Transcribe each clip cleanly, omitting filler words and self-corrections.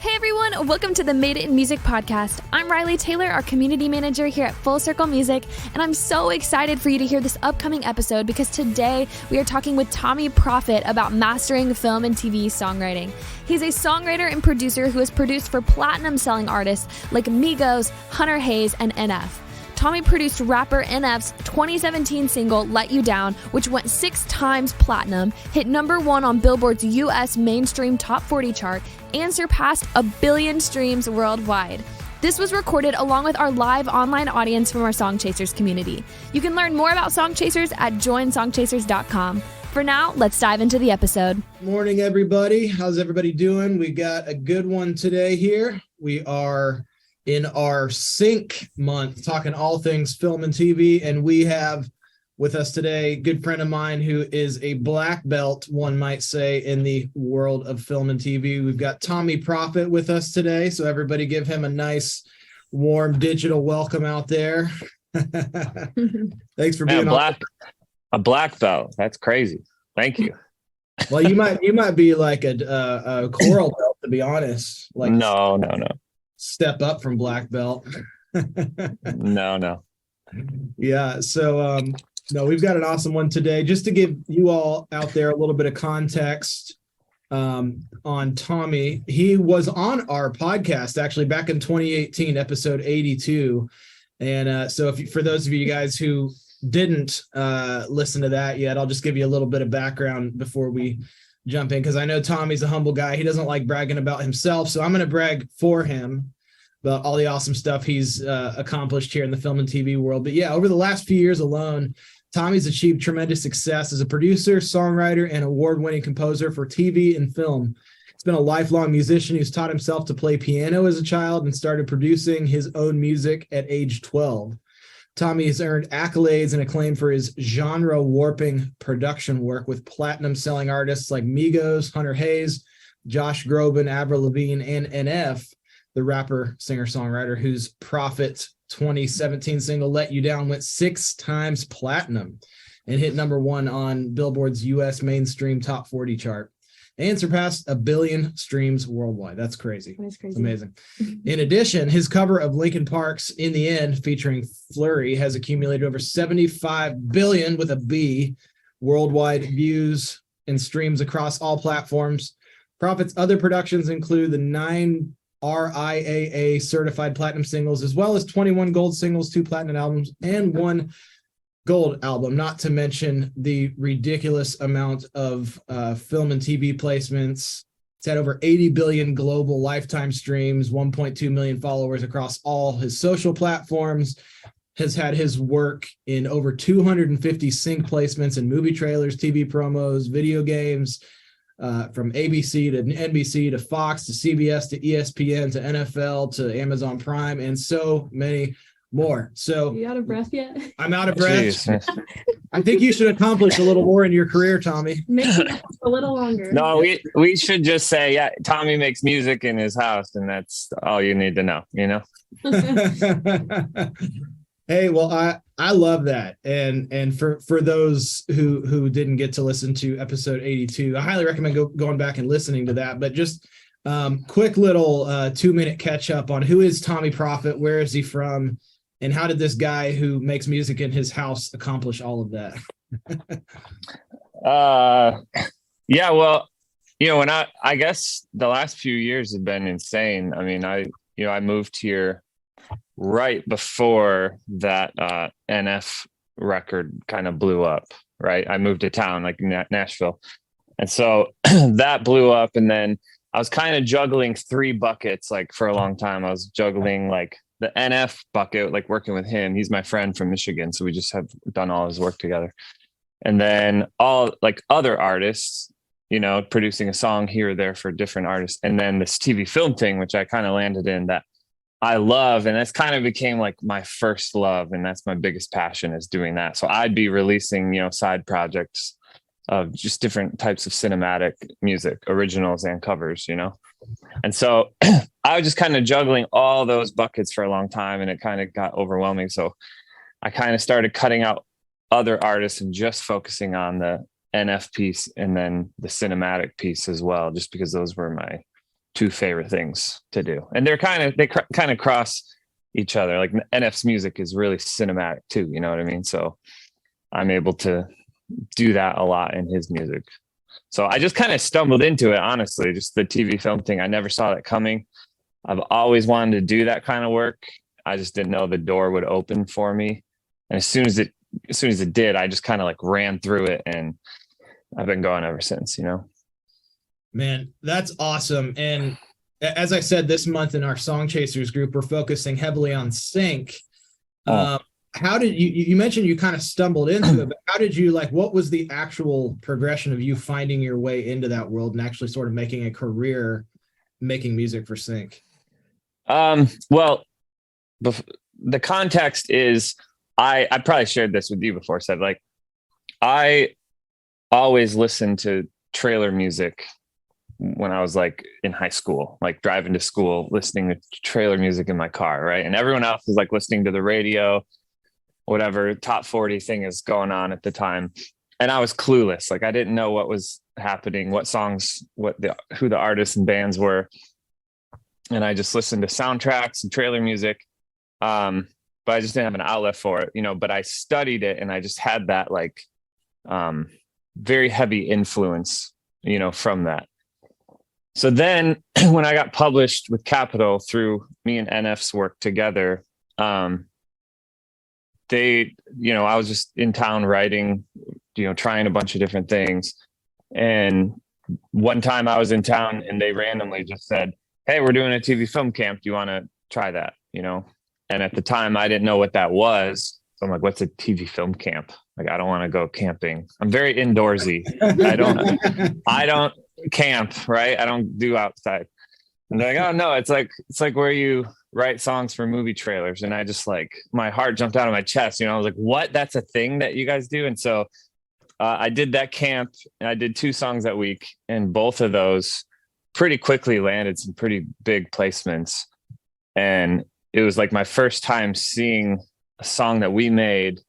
Hey everyone, welcome to the Made It in Music podcast. I'm Riley Taylor, our community manager here at Full Circle Music, and I'm so excited for you to hear this upcoming episode because today we are talking with Tommee Profitt about mastering film and TV songwriting. He's a songwriter and producer who has produced for platinum-selling artists like Migos, Hunter Hayes, and NF. Tommee produced rapper NF's 2017 single, Let You Down, which went 6 times platinum, hit #1 on Billboard's U.S. mainstream top 40 chart, and surpassed 1 billion streams worldwide. This was recorded along with our live online audience from our Song Chasers community. You can learn more about Song Chasers at joinsongchasers.com. For now, let's dive into the episode. Morning, everybody. How's everybody doing? We got a good one today here. We are in our sync month, talking all things film and TV, and we have with us today a good friend of mine who is a black belt, one might say, in the world of film and TV. We've got Tommee Profitt with us today, so everybody give him a nice, warm digital welcome out there. Thanks for being a black belt. That's crazy. Thank you. Well, you might be like a coral belt, to be honest. Like no. Step up from black belt. No. Yeah. So, no, we've got an awesome one today. Just to give you all out there a little bit of context on Tommee. He was on our podcast actually back in 2018, episode 82. And so for those of you guys who didn't listen to that yet, I'll just give you a little bit of background before we jump in, because I know Tommy's a humble guy. He doesn't like bragging about himself, so I'm going to brag for him about all the awesome stuff he's accomplished here in the film and TV world. But yeah, over the last few years alone, Tommy's achieved tremendous success as a producer, songwriter, and award-winning composer for TV and film. He's been a lifelong musician who's taught himself to play piano as a child and started producing his own music at age 12. Tommee has earned accolades and acclaim for his genre-warping production work with platinum-selling artists like Migos, Hunter Hayes, Josh Groban, Avril Lavigne, and NF, the rapper, singer-songwriter, whose Profitt 2017 single, Let You Down, went 6 times platinum and hit #1 on Billboard's U.S. mainstream top 40 chart and surpassed 1 billion streams worldwide. That's crazy. That's crazy. It's amazing. In addition, his cover of Linkin Park's In the End, featuring Flurry, has accumulated over 75 billion with a B worldwide views and streams across all platforms. Profitt's other productions include the 9 RIAA certified platinum singles, as well as 21 gold singles, 2 platinum albums, and 1 gold album, not to mention the ridiculous amount of film and TV placements. It's had over 80 billion global lifetime streams, 1.2 million followers across all his social platforms, has had his work in over 250 sync placements in movie trailers, TV promos, video games, from ABC to NBC to Fox to CBS to ESPN to NFL to Amazon Prime, and so many more. So, Are you out of breath yet? I'm out of breath. I think you should accomplish a little more in your career, Tommee. Make it a little longer. No, we should just say, yeah, Tommee makes music in his house, and that's all you need to know, you know? Hey, well, I love that. And for those who didn't get to listen to episode 82, I highly recommend going back and listening to that. But just quick little 2-minute catch up on who is Tommee Profitt, where is he from, and how did this guy who makes music in his house accomplish all of that? Yeah, well, you know, when I guess the last few years have been insane. I mean, I moved here right before that NF record kind of blew up, right? I moved to town, like Nashville. And so that blew up. And then I was kind of juggling 3 buckets, like for a long time. I was juggling like the NF bucket, like working with him. He's my friend from Michigan. So we just have done all his work together. And then all like other artists, you know, producing a song here or there for different artists. And then this TV film thing, which I kind of landed in, that I love. And that's kind of became like my first love. And that's my biggest passion, is doing that. So I'd be releasing, you know, side projects of just different types of cinematic music, originals and covers, you know? And so I was just kind of juggling all those buckets for a long time, and it kind of got overwhelming. So I kind of started cutting out other artists and just focusing on the NF piece and then the cinematic piece as well, just because those were my two favorite things to do. And they kind of cross each other. Like NF's music is really cinematic too. You know what I mean? So I'm able to do that a lot in his music. So I just kind of stumbled into it, honestly, just the TV film thing. I never saw that coming. I've always wanted to do that kind of work. I just didn't know the door would open for me. And as soon as it did, I just kind of like ran through it, and I've been going ever since, you know? Man, that's awesome. And as I said, this month in our Song Chasers group, we're focusing heavily on sync. How did you mentioned you kind of stumbled into it, but how did you, like, what was the actual progression of you finding your way into that world and actually sort of making a career making music for sync? Well, the context is I probably shared this with you before, said like, I always listened to trailer music when I was like in high school, like driving to school, listening to trailer music in my car. Right. And everyone else was like listening to the radio, whatever top 40 thing is going on at the time. And I was clueless. Like I didn't know what was happening, what songs, who the artists and bands were. And I just listened to soundtracks and trailer music. But I just didn't have an outlet for it, you know, but I studied it, and I just had that like very heavy influence, you know, from that. So then when I got published with Capitol through me and NF's work together, they, you know, I was just in town writing, you know, trying a bunch of different things. And one time I was in town and they randomly just said, "Hey, we're doing a TV film camp. Do you want to try that?" You know? And at the time I didn't know what that was. So I'm like, "What's a TV film camp? Like, I don't want to go camping. I'm very indoorsy. I don't camp, right? I don't do outside." And they're like, "Oh no, it's like where you write songs for movie trailers." And I just like, my heart jumped out of my chest. You know, I was like, "What? That's a thing that you guys do?" And so I did that camp, and I did 2 songs that week, and both of those pretty quickly landed some pretty big placements. And it was like my first time seeing a song that we made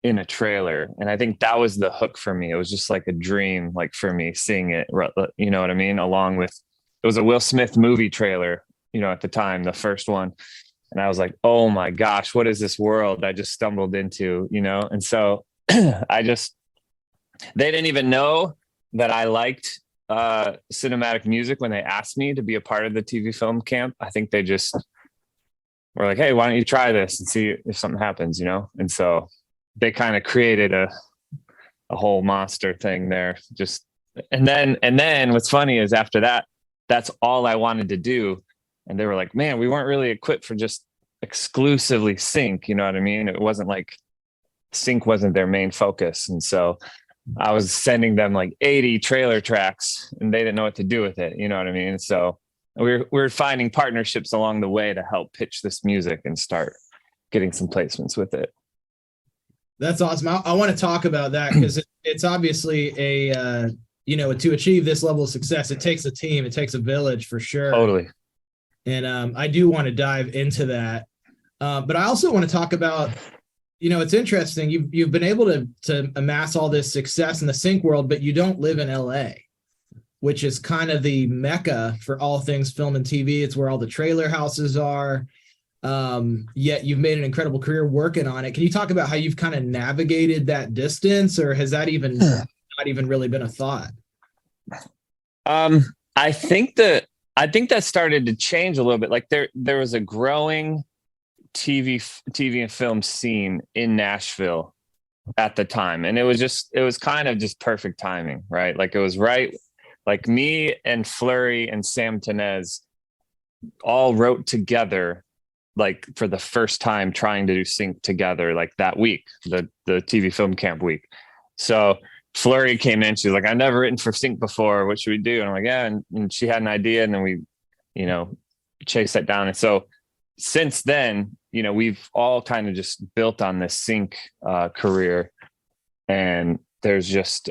in a trailer. And I think that was the hook for me. It was just like a dream, like for me seeing it, you know what I mean? Along with, it was a Will Smith movie trailer, you know, at the time, the first one. And I was like, oh my gosh, what is this world I just stumbled into, you know? And so they didn't even know that I liked cinematic music when they asked me to be a part of the TV film camp. I think they just were like, "Hey, why don't you try this and see if something happens," you know? And so they kind of created a whole monster thing there. And then what's funny is after that, that's all I wanted to do. And they were like, "Man, we weren't really equipped for just exclusively sync." You know what I mean? It wasn't like sync wasn't their main focus. And so I was sending them like 80 trailer tracks, and they didn't know what to do with it. You know what I mean? So we're finding partnerships along the way to help pitch this music and start getting some placements with it. That's awesome. I want to talk about that because it's obviously a, you know, to achieve this level of success, it takes a team, it takes a village for sure. Totally. And I do want to dive into that. But I also want to talk about, you know, it's interesting. You've been able to amass all this success in the sync world, but you don't live in LA, which is kind of the mecca for all things film and TV. It's where all the trailer houses are. Yet you've made an incredible career working on it. Can you talk about how you've kind of navigated that distance, or has that even not even really been a thought? I think that started to change a little bit. Like there was a growing TV and film scene in Nashville at the time. And it was kind of just perfect timing, right? Like it was right. Like me and Flurry and Sam Tenez all wrote together, like for the first time trying to do sync together, like that week, the TV film camp week. So Flurry came in, she was like, "I've never written for sync before. What should we do?" And I'm like, "Yeah." And she had an idea, and then we, you know, chased that down. And so since then, you know, we've all kind of just built on this sync career, and there's just,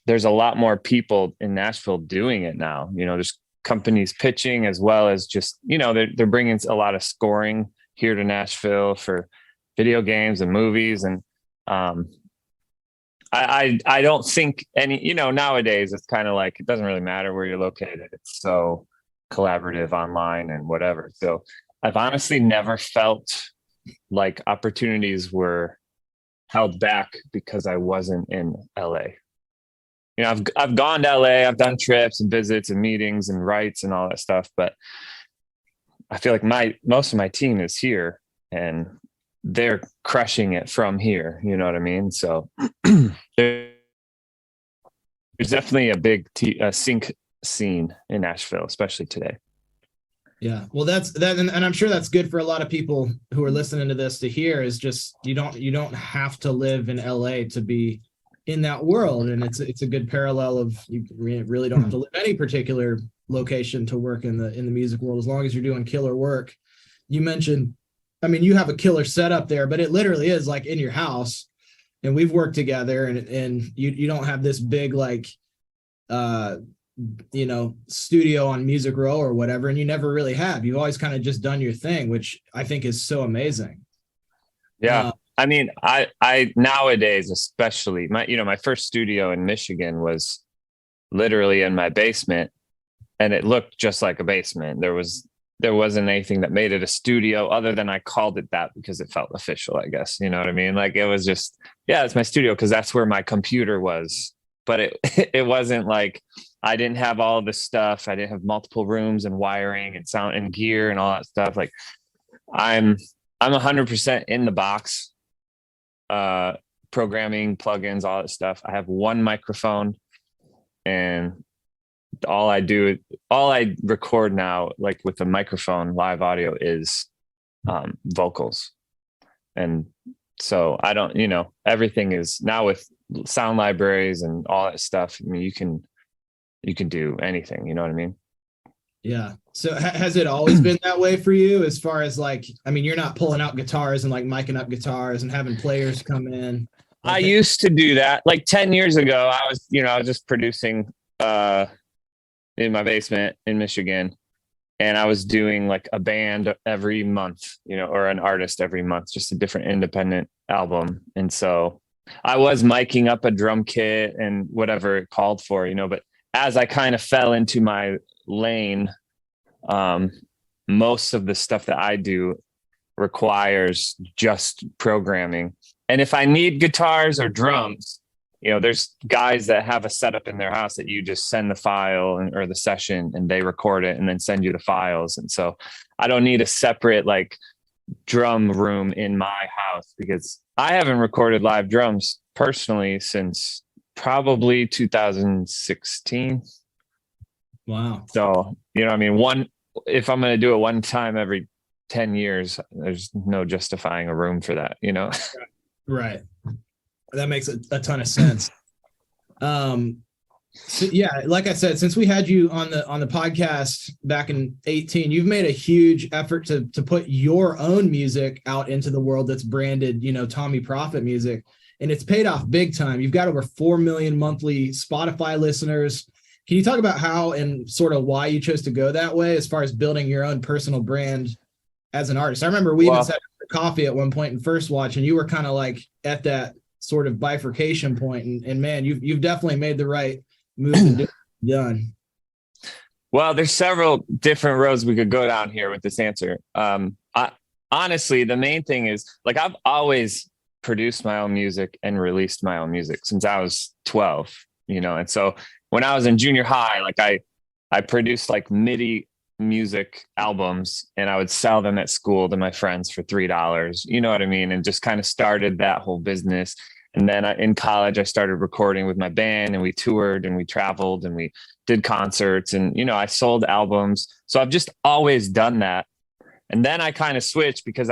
there's a lot more people in Nashville doing it now. You know, there's companies pitching, as well as just, you know, they're bringing a lot of scoring here to Nashville for video games and movies. And I don't think any, you know, nowadays it's kind of like, it doesn't really matter where you're located. It's so collaborative online and whatever. So I've honestly never felt like opportunities were held back because I wasn't in LA. You know, I've gone to LA, I've done trips and visits and meetings and writes and all that stuff, but I feel like most of my team is here and they're crushing it from here. You know what I mean? So there's definitely a big sync scene in Nashville, especially today. Yeah. Well, that's that. And I'm sure that's good for a lot of people who are listening to this to hear, is just, you don't have to live in LA to be in that world. And it's a good parallel of, you really don't have to live any particular location to work in the music world, as long as you're doing killer work. You mentioned, I mean, you have a killer setup there, but it literally is like in your house, and we've worked together, and you don't have this big, like, studio on Music Row or whatever. And you never really have. You've always kind of just done your thing, which I think is so amazing. Yeah. I mean, I nowadays, especially my first studio in Michigan was literally in my basement, and it looked just like a basement. There wasn't anything that made it a studio other than I called it that because it felt official, I guess. You know what I mean? Like, it was just, yeah, it's my studio because that's where my computer was. But it wasn't like, I didn't have all this stuff. I didn't have multiple rooms and wiring and sound and gear and all that stuff. Like, I'm 100% in the box, programming, plugins, all that stuff. I have one microphone, and all I record now, like with the microphone, live audio, is vocals. And so I don't, everything is now with sound libraries and all that stuff. I mean, you can do anything, you know what I mean? Yeah. So has it always been that way for you, as far as, like, I mean, you're not pulling out guitars and like micing up guitars and having players come in? I used to do that. Like 10 years ago, I was just producing in my basement in Michigan, and I was doing like a band every month, or an artist every month, just a different independent album. And so I was miking up a drum kit and whatever it called for, but as I kind of fell into my lane, most of the stuff that I do requires just programming. And if I need guitars or drums, there's guys that have a setup in their house that you just send the file or the session, and they record it and then send you the files. And so I don't need a separate like drum room in my house, because I haven't recorded live drums personally since probably 2016. Wow. So, I mean, if I'm going to do it one time every 10 years, there's no justifying a room for that, Right. That makes a ton of sense. So yeah, like I said, since we had you on the podcast back in 2018, you've made a huge effort to put your own music out into the world that's branded, Tommee Profitt music. And it's paid off big time. You've got over 4 million monthly Spotify listeners. Can you talk about how and sort of why you chose to go that way, as far as building your own personal brand as an artist? I remember we even sat for coffee at one point in First Watch, and you were kind of like at that sort of bifurcation point. And man, you've definitely made the right move and done. Well, there's several different roads we could go down here with this answer. Honestly, the main thing is, like, I've always produced my own music and released my own music since I was 12, and so when I was in junior high, like I produced like MIDI music albums, and I would sell them at school to my friends for $3, you know what I mean? And just kind of started that whole business. And then in college, I started recording with my band, and we toured and we traveled and we did concerts, and, I sold albums. So I've just always done that. And then I kind of switched because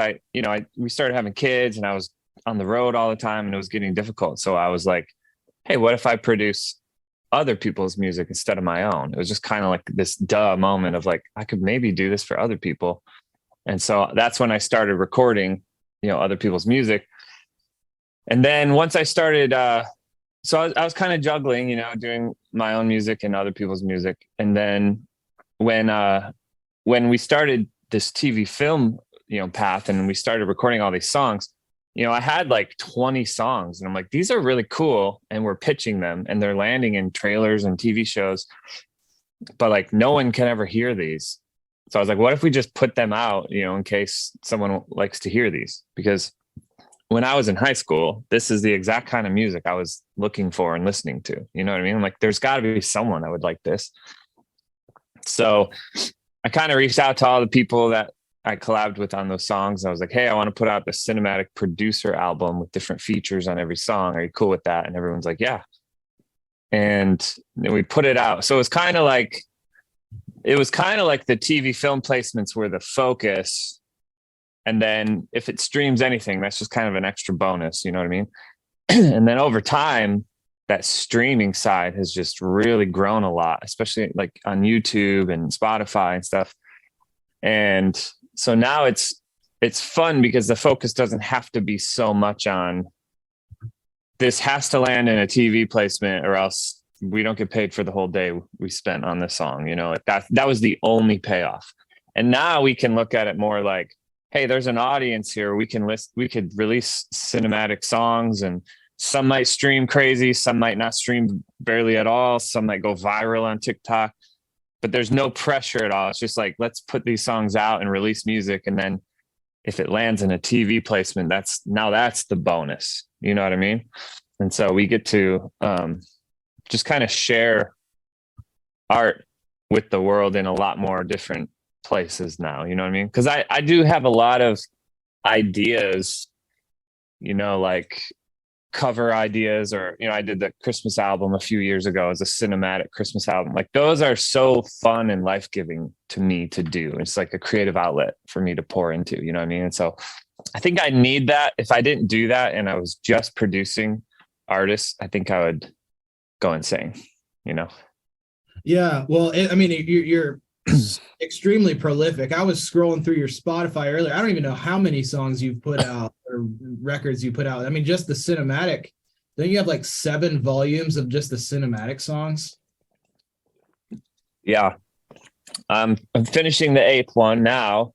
we started having kids, and I was on the road all the time, and it was getting difficult. So I was like, hey, what if I produce other people's music instead of my own? It was just kind of like this moment of like, I could maybe do this for other people. And so that's when I started recording, other people's music. And then once I started, so I was kind of juggling, doing my own music and other people's music. And then when we started this TV film, path, and we started recording all these songs, I had like 20 songs, and I'm like, these are really cool. And we're pitching them, and they're landing in trailers and TV shows. but like no one can ever hear these. So I was like, what if we just put them out, you know, in case someone likes to hear these? Because when I was in high school, this is the exact kind of music I was looking for and listening to. You know what I mean? I'm like, there's got to be someone that would like this. So I kind of reached out to all the people that I collabed with on those songs. I was like, hey, I want to put out the cinematic producer album with different features on every song. Are you cool with that? And everyone's like, yeah. And then we put it out. So it was kind of like the TV film placements were the focus. And then if it streams anything, that's just kind of an extra bonus. You know what I mean? And then over time, that streaming side has just really grown a lot, especially like on YouTube and Spotify and stuff. And so now it's fun because the focus doesn't have to be so much on this has to land in a TV placement or else we don't get paid for the whole day we spent on this song. You know, that was the only payoff. And now we can look at it more like, hey, there's an audience here. We could release cinematic songs, and some might stream crazy. Some might not stream barely at all. Some might go viral on TikTok, but there's no pressure at all. It's just like, let's put these songs out and release music. And then if it lands in a TV placement, that's the bonus. You know what I mean? And so we get to just kind of share art with the world in a lot more different places now. You know what I mean? Because I do have a lot of ideas, you know, like cover ideas, or, you know, I did the Christmas album a few years ago as a cinematic Christmas album. Like those are so fun and life-giving to me to do. It's like a creative outlet for me to pour into, you know what I mean? And so I think I need that. If I didn't do that and I was just producing artists, I think I would go insane, you know? Yeah. Well, I mean, you're extremely prolific. I was scrolling through your Spotify earlier. I don't even know how many songs you've put out or records you put out. I mean, just the cinematic. Don't you have like 7 volumes of just the cinematic songs? Yeah. I'm finishing the 8th one now.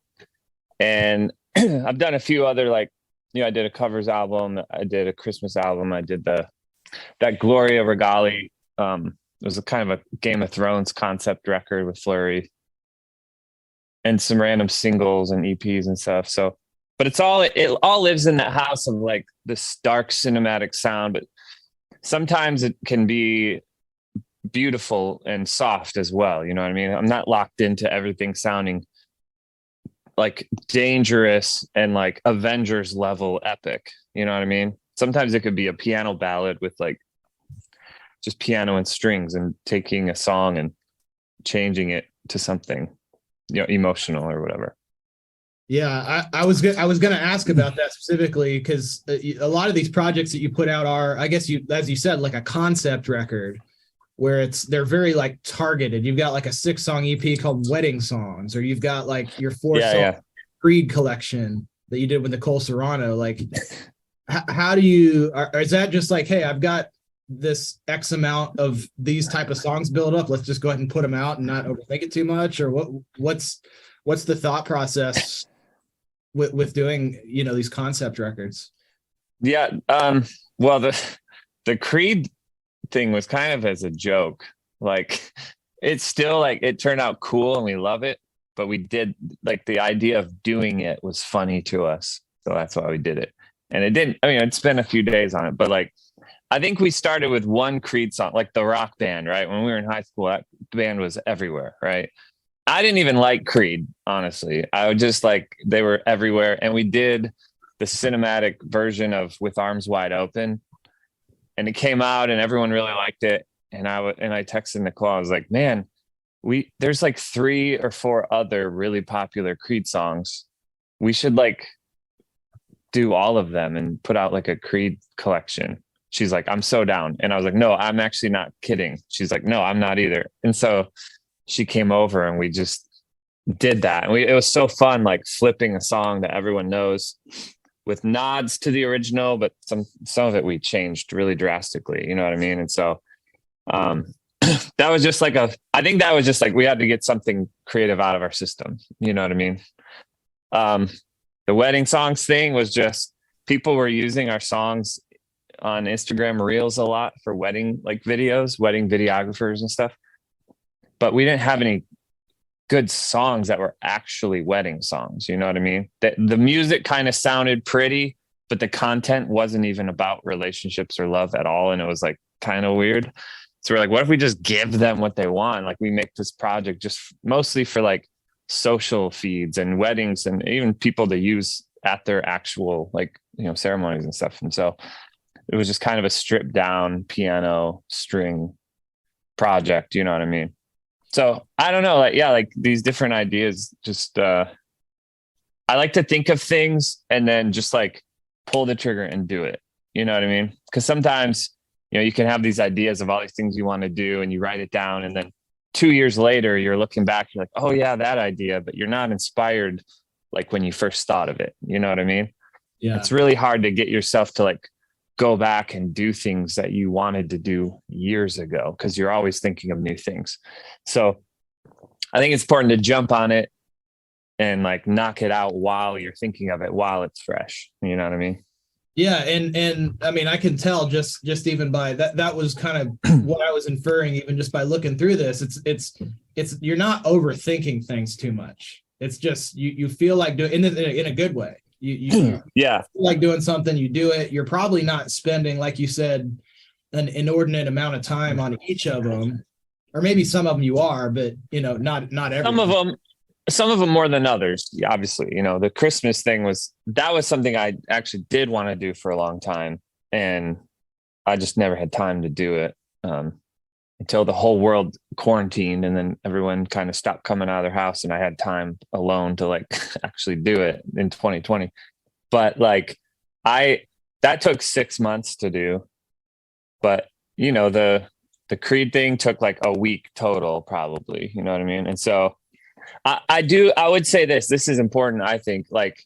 And I've done a few other, like, you know, I did a covers album. I did a Christmas album. I did that Gloria Regali. It was a kind of a Game of Thrones concept record with Flurry and some random singles and EPs and stuff. So, but it all lives in that house of like this dark cinematic sound, but sometimes it can be beautiful and soft as well. You know what I mean? I'm not locked into everything sounding like dangerous and like Avengers level epic. You know what I mean? Sometimes it could be a piano ballad with like just piano and strings, and taking a song and changing it to something, you know, emotional or whatever. Yeah, I was going to ask about that specifically because a lot of these projects that you put out are, I guess as you said, like a concept record where they're very like targeted. You've got like a 6-song EP called Wedding Songs, or you've got like your 4-song Creed collection that you did with Nicole Serrano. Like, how do you? Is that just like, hey, I've got this X amount of these type of songs build up, let's just go ahead and put them out and not overthink it too much? Or what's the thought process with doing, you know, these concept records? Yeah. Well, the Creed thing was kind of as a joke. Like, it's still like, it turned out cool and we love it, but we did, like, the idea of doing it was funny to us. So that's why we did it. And it didn't, I mean, I'd spent a few days on it, but like, I think we started with one Creed song, like the rock band, right? When we were in high school, that band was everywhere, right? I didn't even like Creed, honestly. I would just like, they were everywhere. And we did the cinematic version of With Arms Wide Open, and it came out and everyone really liked it. And I texted Nicole, I was like, man, there's like 3 or 4 other really popular Creed songs. We should like do all of them and put out like a Creed collection. She's like, I'm so down. And I was like, no, I'm actually not kidding. She's like, no, I'm not either. And so she came over and we just did that. And it was so fun, like flipping a song that everyone knows with nods to the original, but some of it we changed really drastically. You know what I mean? And so that was just like I think that was just like, we had to get something creative out of our system. You know what I mean? The wedding songs thing was just, people were using our songs on Instagram Reels a lot for wedding like videos, wedding videographers and stuff. but we didn't have any good songs that were actually wedding songs. You know what I mean? The music kind of sounded pretty, but the content wasn't even about relationships or love at all. And it was like kind of weird. So we're like, what if we just give them what they want? Like we make this project just mostly for like social feeds and weddings and even people to use at their actual like, ceremonies and stuff. And so it was just kind of a stripped down piano string project. You know what I mean? So I don't know, like these different ideas, just, I like to think of things and then just like pull the trigger and do it. You know what I mean? Because sometimes, you can have these ideas of all these things you want to do and you write it down. And then 2 years later, you're looking back, you're like, oh yeah, that idea, but you're not inspired like when you first thought of it. You know what I mean? Yeah. It's really hard to get yourself to like go back and do things that you wanted to do years ago because you're always thinking of new things. So I think it's important to jump on it and like knock it out while you're thinking of it, while it's fresh. You know what I mean? Yeah, and I mean, I can tell just even by that was kind of what I was inferring, even just by looking through this. It's you're not overthinking things too much. It's just you feel like doing in a good way. You yeah, feel like doing something, you do it. You're probably not spending, like you said, an inordinate amount of time on each of them, or maybe some of them you are, but not everything. Some of them more than others. Yeah, obviously, the Christmas thing was something I actually did want to do for a long time. And I just never had time to do it until the whole world quarantined. And then everyone kind of stopped coming out of their house and I had time alone to like actually do it in 2020. But like that took 6 months to do. But, the Creed thing took like a week total, probably, you know what I mean? And so I would say this is important. I think like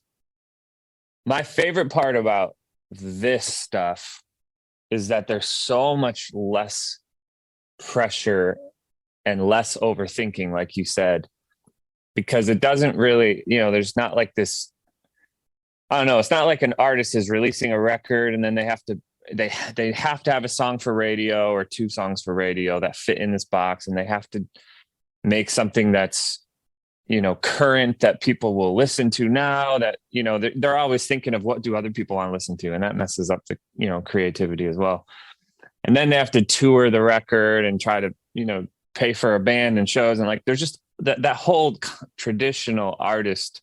my favorite part about this stuff is that there's so much less pressure and less overthinking, like you said, because it doesn't really, there's not like this, I don't know. It's not like an artist is releasing a record and then they have to have a song for radio or 2 songs for radio that fit in this box. And they have to make something that's, current that people will listen to now, that, they're always thinking of what do other people want to listen to. And that messes up the, creativity as well. And then they have to tour the record and try to, pay for a band and shows. And like, there's just that whole traditional artist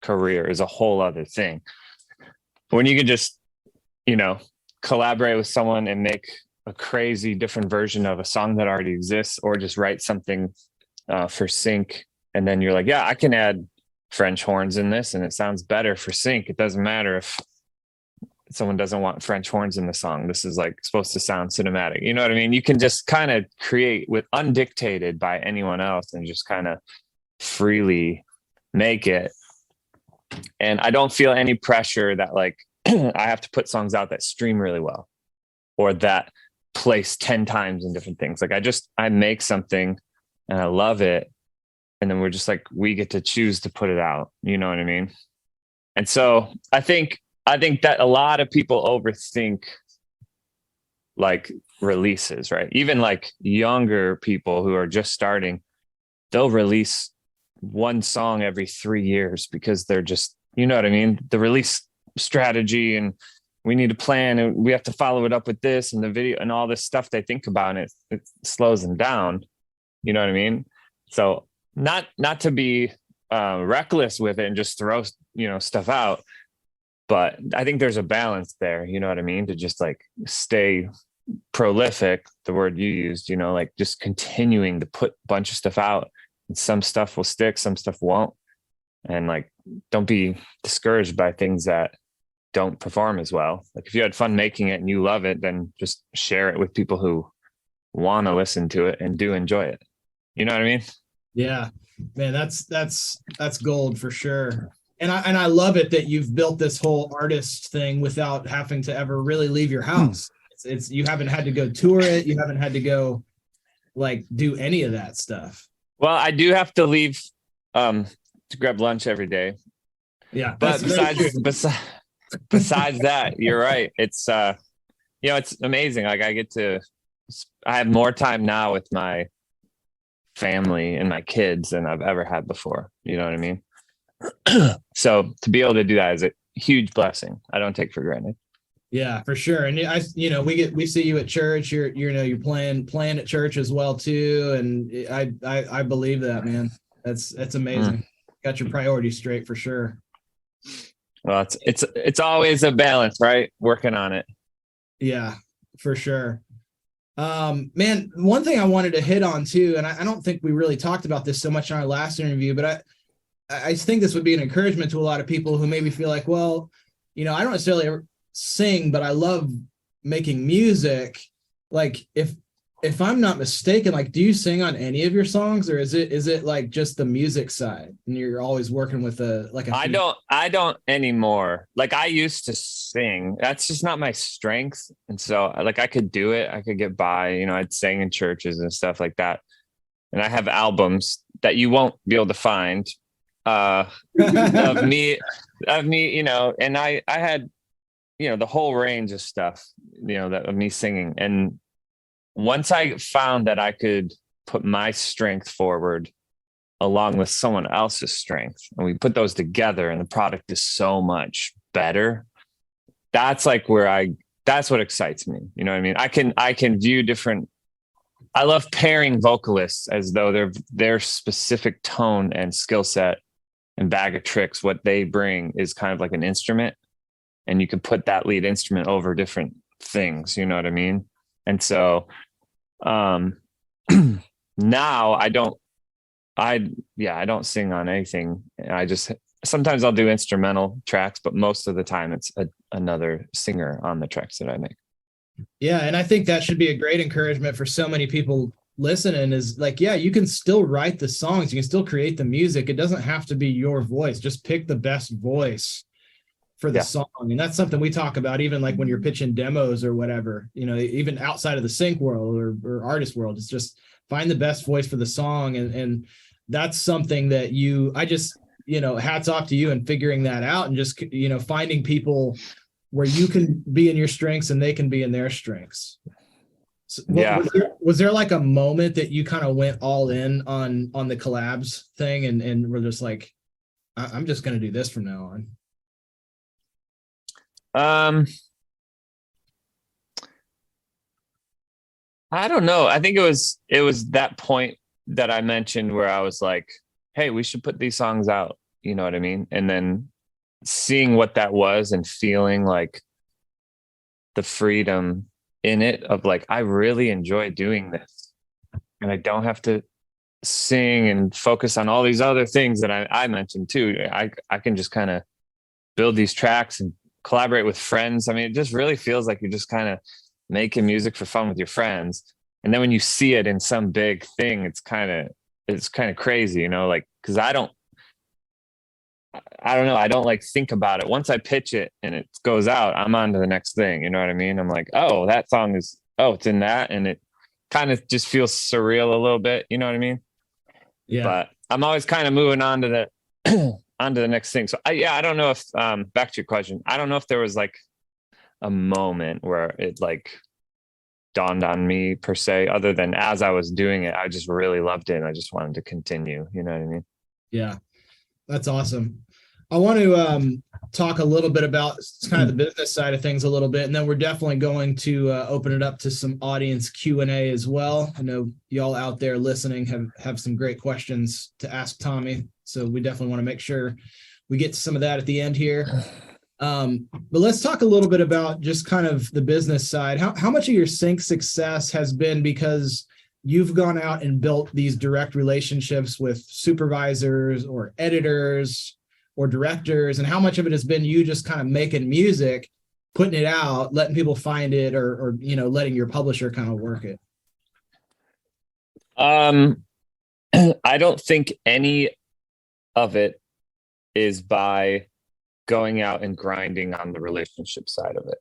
career is a whole other thing. When you can just, collaborate with someone and make a crazy different version of a song that already exists, or just write something for sync. And then you're like, yeah, I can add French horns in this and it sounds better for sync. It doesn't matter if someone doesn't want French horns in the song. This is like supposed to sound cinematic. You know what I mean? You can just kind of create with undictated by anyone else and just kind of freely make it. And I don't feel any pressure that like I have to put songs out that stream really well or that place 10 times in different things. Like I make something and I love it. And then we're just like, we get to choose to put it out. You know what I mean? And so I think that a lot of people overthink like releases, right? Even like younger people who are just starting, they'll release one song every 3 years because they're just, you know what I mean? The release strategy and we need a plan and we have to follow it up with this and the video and all this stuff they think about, and it slows them down. You know what I mean? So not to be reckless with it and just throw, stuff out. But I think there's a balance there. You know what I mean? To just like stay prolific, the word you used, like just continuing to put a bunch of stuff out, and some stuff will stick, some stuff won't. And like, don't be discouraged by things that don't perform as well. Like if you had fun making it and you love it, then just share it with people who want to listen to it and do enjoy it. You know what I mean? Yeah, man, that's gold for sure. And I love it that you've built this whole artist thing without having to ever really leave your house. It's you haven't had to go tour it. You haven't had to go like do any of that stuff. Well, I do have to leave to grab lunch every day. Yeah. But besides that, you're right. It's it's amazing. Like I have more time now with my family and my kids than I've ever had before. You know what I mean? So to be able to do that is a huge blessing. I don't take for granted. Yeah, for sure. And we see you at church. You're playing at church as well too. And I believe that, man. That's amazing. Got your priorities straight for sure. Well, it's always a balance, right? Working on it. Yeah, for sure. Man, one thing I wanted to hit on too, and I don't think we really talked about this so much in our last interview, but I think this would be an encouragement to a lot of people who maybe feel like, well, I don't necessarily sing, but I love making music. Like if I'm not mistaken, like, do you sing on any of your songs, or is it like just the music side and you're always working with I don't anymore. Like I used to sing. That's just not my strength. And so like I could do it. I could get by, I'd sing in churches and stuff like that. And I have albums that you won't be able to find of me, and I had, the whole range of stuff, that of me singing. And once I found that I could put my strength forward along with someone else's strength, and we put those together and the product is so much better, that's like that's what excites me. You know what I mean? I can view different, I love pairing vocalists as though their specific tone and skill set and bag of tricks, what they bring is kind of like an instrument, and you can put that lead instrument over different things. You know what I mean? And so now I don't sing on anything. Sometimes I'll do instrumental tracks, but most of the time it's another singer on the tracks that I make. Yeah. And I think that should be a great encouragement for so many people listening, is like, yeah, you can still write the songs. You can still create the music. It doesn't have to be your voice. Just pick the best voice for the song. And that's something we talk about, even like when you're pitching demos or whatever, even outside of the sync world or artist world, it's just find the best voice for the song. And that's something that hats off to you in figuring that out, and just, finding people where you can be in your strengths and they can be in their strengths. So was there like a moment that you kind of went all in on the collabs thing and we're just like, I'm just going to do this from now on? I don't know. I think it was that point that I mentioned where I was like, hey, we should put these songs out. You know what I mean? And then seeing what that was and feeling like the freedom in it of like, I really enjoy doing this, and I don't have to sing and focus on all these other things that I mentioned too. I can just kind of build these tracks and collaborate with friends. I mean, it just really feels like you're just kind of making music for fun with your friends. And then when you see it in some big thing, it's kind of crazy, like, cause I don't know. I don't like think about it. Once I pitch it and it goes out, I'm on to the next thing. You know what I mean? I'm like, oh, that song it's in that. And it kind of just feels surreal a little bit. You know what I mean? Yeah. But I'm always kind of moving on to the next thing. So I don't know if, back to your question, I don't know if there was like a moment where it like dawned on me per se, other than as I was doing it, I just really loved it and I just wanted to continue. You know what I mean? Yeah, that's awesome. I want to talk a little bit about kind of the business side of things a little bit, and then we're definitely going to open it up to some audience Q&A as well. I know y'all out there listening have some great questions to ask Tommee, so we definitely want to make sure we get to some of that at the end here. But let's talk a little bit about just kind of the business side. How much of your sync success has been because you've gone out and built these direct relationships with supervisors or editors or directors, and how much of it has been you just kind of making music, putting it out, letting people find it, or letting your publisher kind of work it? I don't think any of it is by going out and grinding on the relationship side of it.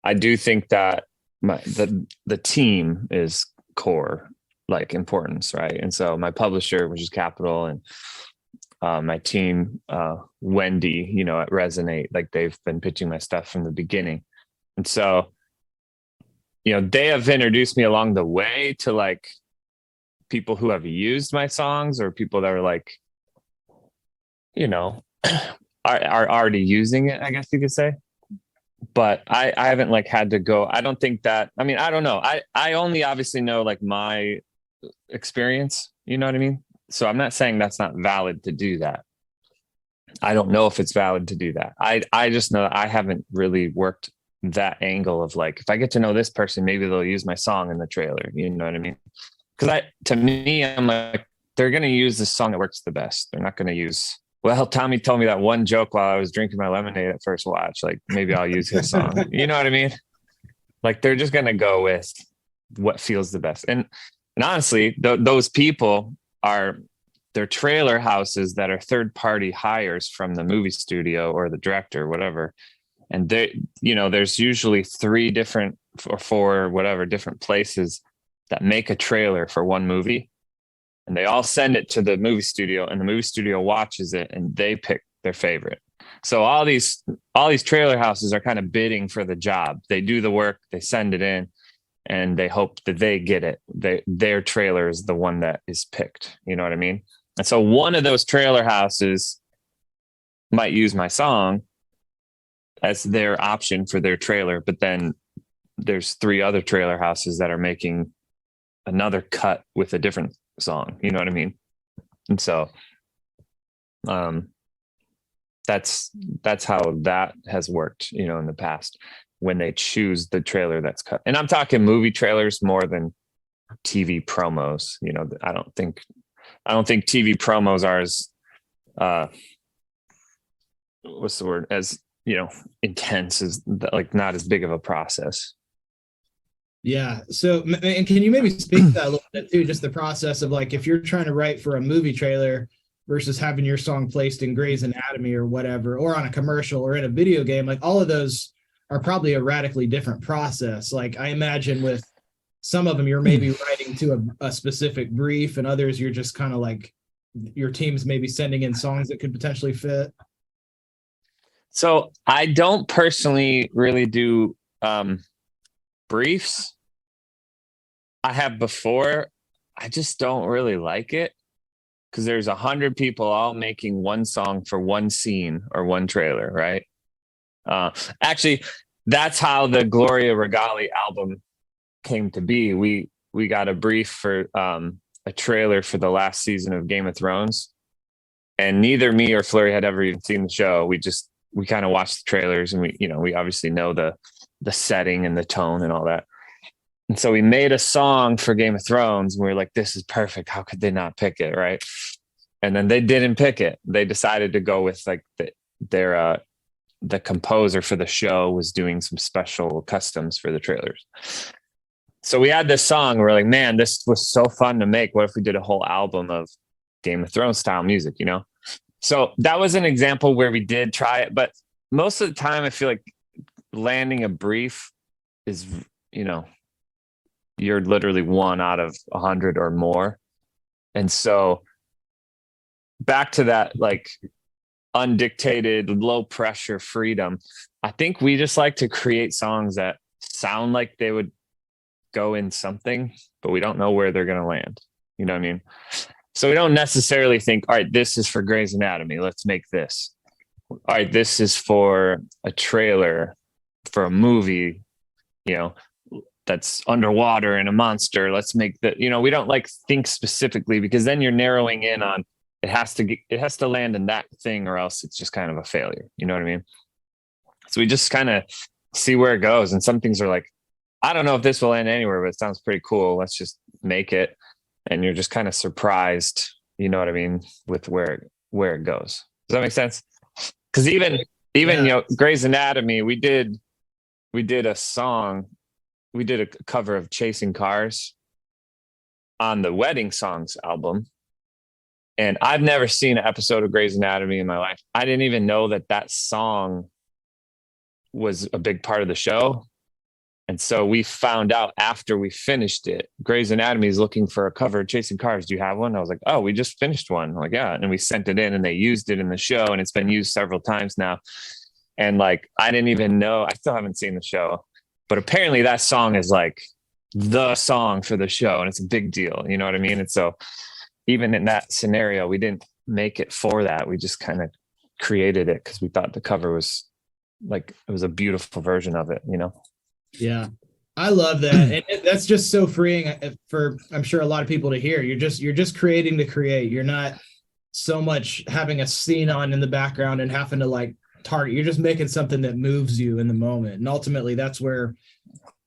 I do think that the team is core, like, importance, right? And so my publisher, which is Capital, and my team, Wendy, at Resonate, like, they've been pitching my stuff from the beginning. And so, they have introduced me along the way to like people who have used my songs or people that are like, you know, are already using it, I guess you could say. But I haven't like had to go. I don't think that, I mean, I don't know. I only obviously know like my experience, you know what I mean? So I'm not saying that's not valid to do that. I don't know if it's valid to do that. I just know that I haven't really worked that angle of like, if I get to know this person, maybe they'll use my song in the trailer. You know what I mean? Because to me, I'm like, they're going to use the song that works the best. They're not going to use, well, Tommee told me that one joke while I was drinking my lemonade at first watch. Like maybe I'll use his song. You know what I mean? Like they're just going to go with what feels the best. And honestly, those people are, they're trailer houses that are third party hires from the movie studio or the director, or whatever. And they, you know, there's usually 3 different or 4, whatever, different places that make a trailer for one movie. And they all send it to the movie studio, and the movie studio watches it and they pick their favorite. So all these trailer houses are kind of bidding for the job. They do the work, they send it in, and they hope that they get it. Their trailer is the one that is picked. You know what I mean? And so one of those trailer houses might use my song as their option for their trailer, but then there's 3 other trailer houses that are making another cut with a different song. You know what I mean? And so that's how that has worked, you know, in the past when they choose the trailer that's cut. And I'm talking movie trailers more than TV promos. You know, I don't think TV promos are as what's the word, as, you know, intense, as like not as big of a process. Yeah. So, and can you maybe speak to that a little bit too? Just the process of like, if you're trying to write for a movie trailer versus having your song placed in Grey's Anatomy or whatever, or on a commercial or in a video game, like all of those are probably a radically different process. Like I imagine with some of them, you're maybe writing to a specific brief, and others you're just kind of like, your team's maybe sending in songs that could potentially fit. So I don't personally really do briefs. I have before. I just don't really like it because there's 100 people all making one song for one scene or one trailer, right? Actually, that's how the Gloria Regali album came to be. We got a brief for a trailer for the last season of Game of Thrones, and neither me or Fleury had ever even seen the show. We kind of watched the trailers, and we obviously know the setting and the tone and all that. And so we made a song for Game of Thrones, and we were like, this is perfect. How could they not pick it? Right. And then they didn't pick it. They decided to go with like the composer for the show was doing some special customs for the trailers. So we had this song. We're like, man, this was so fun to make. What if we did a whole album of Game of Thrones style music, you know? So that was an example where we did try it. But most of the time, I feel like landing a brief is, you know, you're literally 1 out of 100 or more. And so back to that, like undictated, low pressure freedom. I think we just like to create songs that sound like they would go in something, but we don't know where they're going to land. You know what I mean? So we don't necessarily think, all right, this is for Grey's Anatomy. Let's make this. All right, this is for a trailer for a movie, you know, that's underwater and a monster. Let's make that, you know, we don't like think specifically, because then you're narrowing in on it has to land in that thing, or else it's just kind of a failure. You know what I mean? So we just kind of see where it goes. And some things are like, I don't know if this will end anywhere, but it sounds pretty cool. Let's just make it. And you're just kind of surprised, you know what I mean, with where it goes. Does that make sense? Because even you know, Grey's Anatomy, we did a song, we did a cover of Chasing Cars on the Wedding Songs album. And I've never seen an episode of Grey's Anatomy in my life. I didn't even know that song was a big part of the show. And so we found out after we finished it, Grey's Anatomy is looking for a cover of Chasing Cars. Do you have one? I was like, oh, we just finished one. I'm like, yeah. And we sent it in, and they used it in the show, and it's been used several times now. And like, I didn't even know, I still haven't seen the show, but apparently that song is like the song for the show and it's a big deal. You know what I mean? And so even in that scenario, we didn't make it for that. We just kind of created it because we thought the cover was like, it was a beautiful version of it, you know? Yeah. I love that. And that's just so freeing for, I'm sure, a lot of people to hear. You're just creating to create. You're not so much having a scene on in the background and having to like target. You're just making something that moves you in the moment. And ultimately that's where,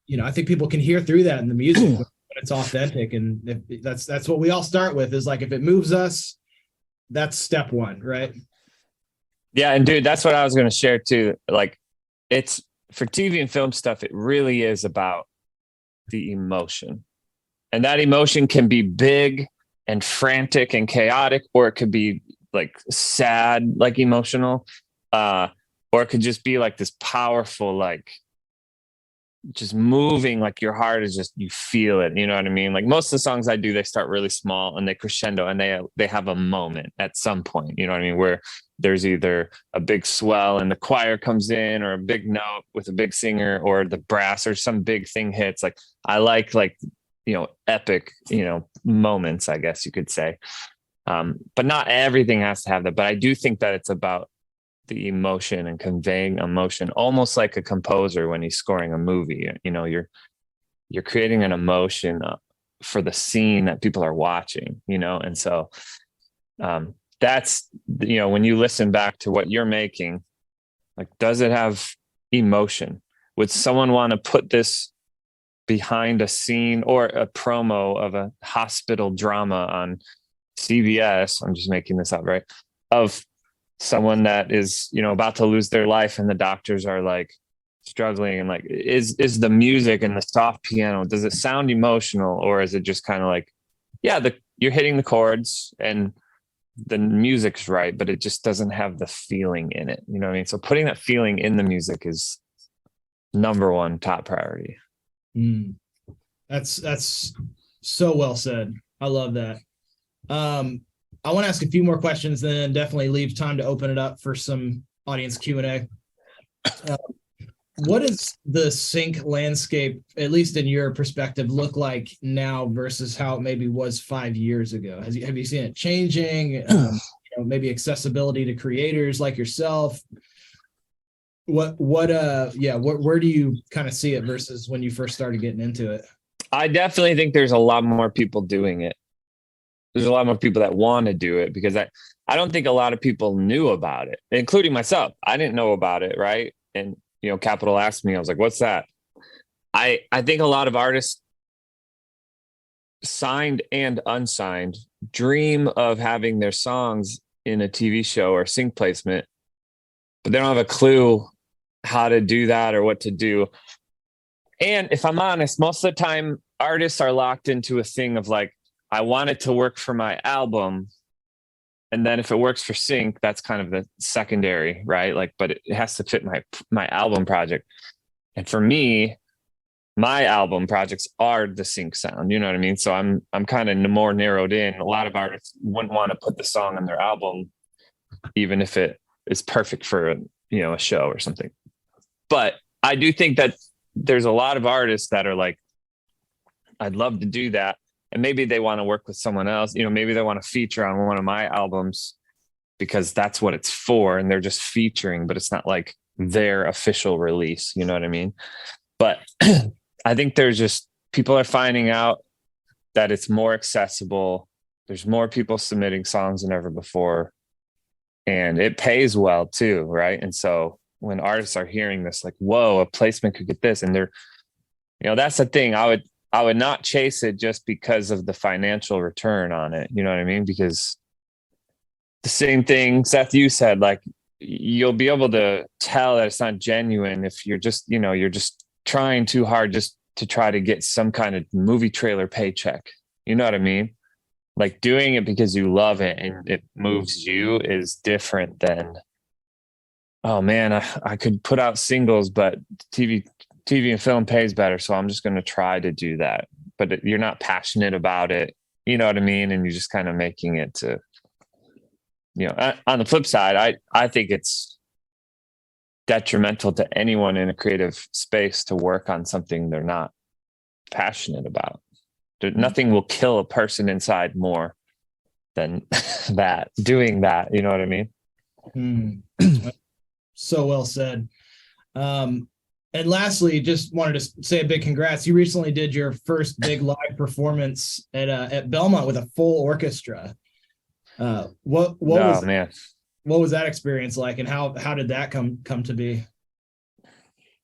you know, I think people can hear through that in the music when it's authentic. And that's what we all start with, is like, if it moves us, that's step one, right? Yeah. And dude, that's what I was going to share too. Like, it's for TV and film stuff, it really is about the emotion. And that emotion can be big and frantic and chaotic, or it could be like sad, like emotional, or it could just be like this powerful, like just moving, like your heart is just, you feel it. You know what I mean? Like most of the songs I do, they start really small and they crescendo and they have a moment at some point, you know what I mean? Where there's either a big swell and the choir comes in, or a big note with a big singer, or the brass, or some big thing hits. Like I like, you know, epic, you know, moments, I guess you could say. But not everything has to have that. But I do think that it's about the emotion and conveying emotion, almost like a composer when he's scoring a movie. You know, you're creating an emotion for the scene that people are watching, you know? And so that's, you know, when you listen back to what you're making, like, does it have emotion? Would someone want to put this behind a scene or a promo of a hospital drama on CBS? I'm just making this up, right? Of someone that is, you know, about to lose their life and the doctors are like struggling, and like, is the music and the soft piano, does it sound emotional, or is it just kind of like, yeah, you're hitting the chords and the music's right, but it just doesn't have the feeling in it. You know what I mean? So putting that feeling in the music is number one top priority. That's so well said. I love that. I want to ask a few more questions, then definitely leave time to open it up for some audience Q&A. What does the sync landscape, at least in your perspective, look like now versus how it maybe was 5 years ago? Have you seen it changing? You know, maybe accessibility to creators like yourself. Where do you kind of see it versus when you first started getting into it? I definitely think there's a lot more people doing it. There's a lot more people that want to do it, because I don't think a lot of people knew about it, including myself. I didn't know about it, right? And, you know, Capital asked me, I was like, what's that? I think a lot of artists, signed and unsigned, dream of having their songs in a TV show or sync placement, but they don't have a clue how to do that or what to do. And if I'm honest, most of the time artists are locked into a thing of like, I want it to work for my album. And then if it works for sync, that's kind of the secondary, right? Like, but it has to fit my album project. And for me, my album projects are the sync sound, you know what I mean? So I'm kind of more narrowed in. A lot of artists wouldn't want to put the song on their album, even if it is perfect for, you know, a show or something. But I do think that there's a lot of artists that are like, I'd love to do that. And maybe they want to work with someone else, you know, maybe they want to feature on one of my albums because that's what it's for. And they're just featuring, but it's not like their official release. You know what I mean? But I think there's just, people are finding out that it's more accessible. There's more people submitting songs than ever before. And it pays well too. Right. And so when artists are hearing this, like, whoa, a placement could get this. And they're, you know, that's the thing. I would not chase it just because of the financial return on it. You know what I mean? Because the same thing, Seth, you said, like, you'll be able to tell that it's not genuine if you're just, you know, you're just trying too hard just to try to get some kind of movie trailer paycheck. You know what I mean? Like, doing it because you love it and it moves you is different than, oh man, I could put out singles, but TV and film pays better. So I'm just going to try to do that. But you're not passionate about it. You know what I mean? And you're just kind of making it to, you know, on the flip side, I think it's detrimental to anyone in a creative space to work on something they're not passionate about. Nothing will kill a person inside more than doing that. You know what I mean? So well said. And lastly, just wanted to say a big congrats. You recently did your first big live performance at Belmont with a full orchestra. What was that experience like, and how did that come to be?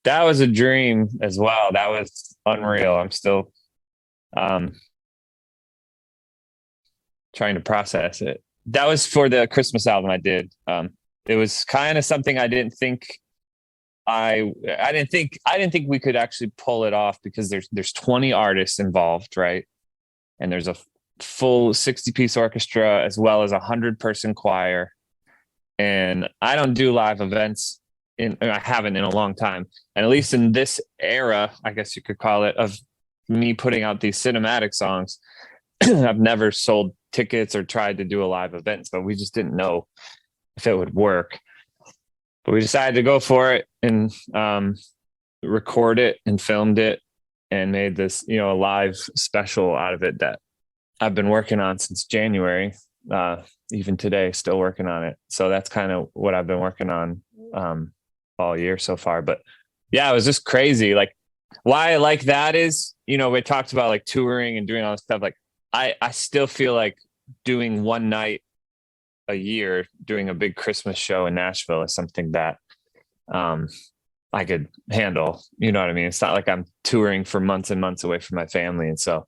That was a dream as well. That was unreal. I'm still trying to process it. That was for the Christmas album I did. It was kind of something I didn't think I didn't think we could actually pull it off, because there's 20 artists involved, right? And there's a full 60-piece orchestra as well as 100-person choir. And I don't do live events, I haven't in a long time. And at least in this era, I guess you could call it, of me putting out these cinematic songs, I've never sold tickets or tried to do a live event, but we just didn't know if it would work. But we decided to go for it and record it and filmed it and made this, a live special out of it that I've been working on since January. Even today, still working on it. So that's kind of what I've been working on all year so far. But yeah, it was just crazy. Like, why I like that is, we talked about like touring and doing all this stuff. Like, I still feel like doing one night a year, doing a big Christmas show in Nashville is something that I could handle. You know what I mean? It's not like I'm touring for months and months away from my family. And so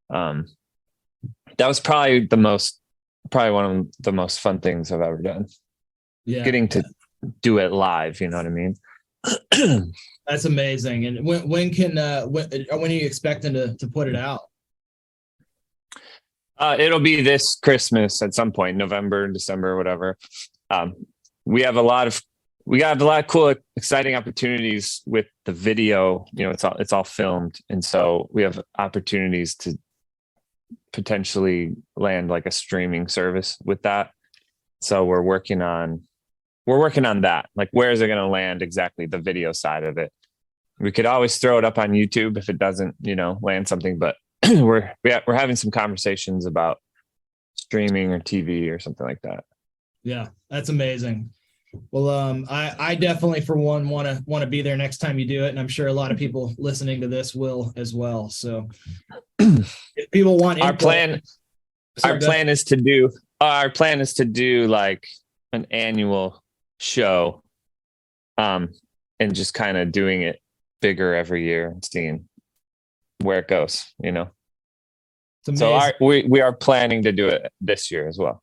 that was probably one of the most fun things I've ever done. Yeah. Getting to do it live, you know what I mean? That's amazing. And when are you expecting to put it out? It'll be this Christmas at some point, November, December, whatever. We have a lot of cool, exciting opportunities with the video. It's all filmed, and so we have opportunities to potentially land like a streaming service with that. So we're working on that. Like, where is it going to land exactly, the video side of it? We could always throw it up on YouTube if it doesn't, land something, but we're having some conversations about streaming or TV or something like that. Yeah, that's amazing. Well, I definitely, for one, want to be there next time you do it, and I'm sure a lot of people listening to this will as well. So, if people want our plan is to do like an annual show, and just kind of doing it bigger every year and seeing where it goes. So we are planning to do it this year as well.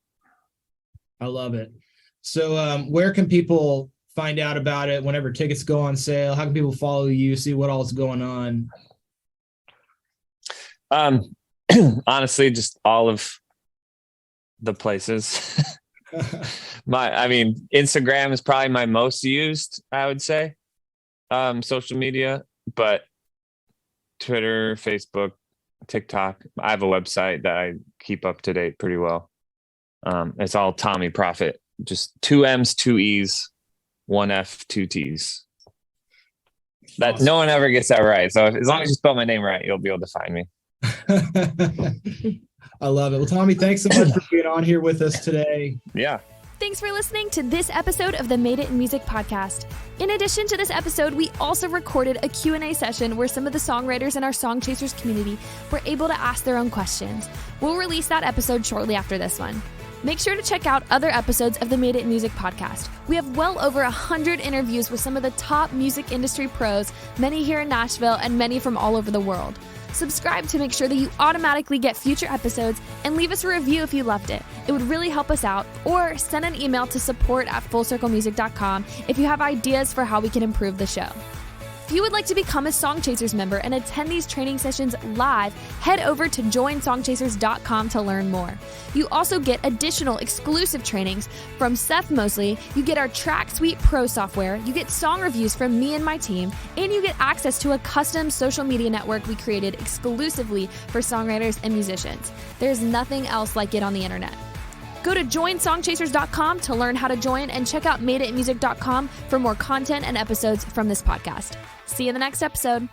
I love it. So where can people find out about it whenever tickets go on sale? How can people follow you, see what all is going on? Honestly, just all of the places. Instagram is probably my most used, I would say, social media, but Twitter, Facebook, TikTok. I have a website that I keep up to date pretty well. It's all Tommee Profitt, just 2 M's, 2 E's, 1 F, 2 T's. That awesome. No one ever gets that right. So as long as you spell my name right, you'll be able to find me. I love it. Well, Tommee, thanks so much for being on here with us today. Yeah. Thanks for listening to this episode of the Made It in Music podcast. In addition to this episode, we also recorded a Q&A session where some of the songwriters in our Song Chasers community were able to ask their own questions. We'll release that episode shortly after this one. Make sure to check out other episodes of the Made It in Music podcast. We have well over 100 interviews with some of the top music industry pros, many here in Nashville and many from all over the world. Subscribe to make sure that you automatically get future episodes, and leave us a review if you loved it. It would really help us out. Or send an email to support@fullcirclemusic.com if you have ideas for how we can improve the show. If you would like to become a Song Chasers member and attend these training sessions live, head over to joinsongchasers.com to learn more. You also get additional exclusive trainings from Seth Mosley, you get our Track Suite Pro software, you get song reviews from me and my team, and you get access to a custom social media network we created exclusively for songwriters and musicians. There's nothing else like it on the internet. Go to joinsongchasers.com to learn how to join, and check out madeitmusic.com for more content and episodes from this podcast. See you in the next episode.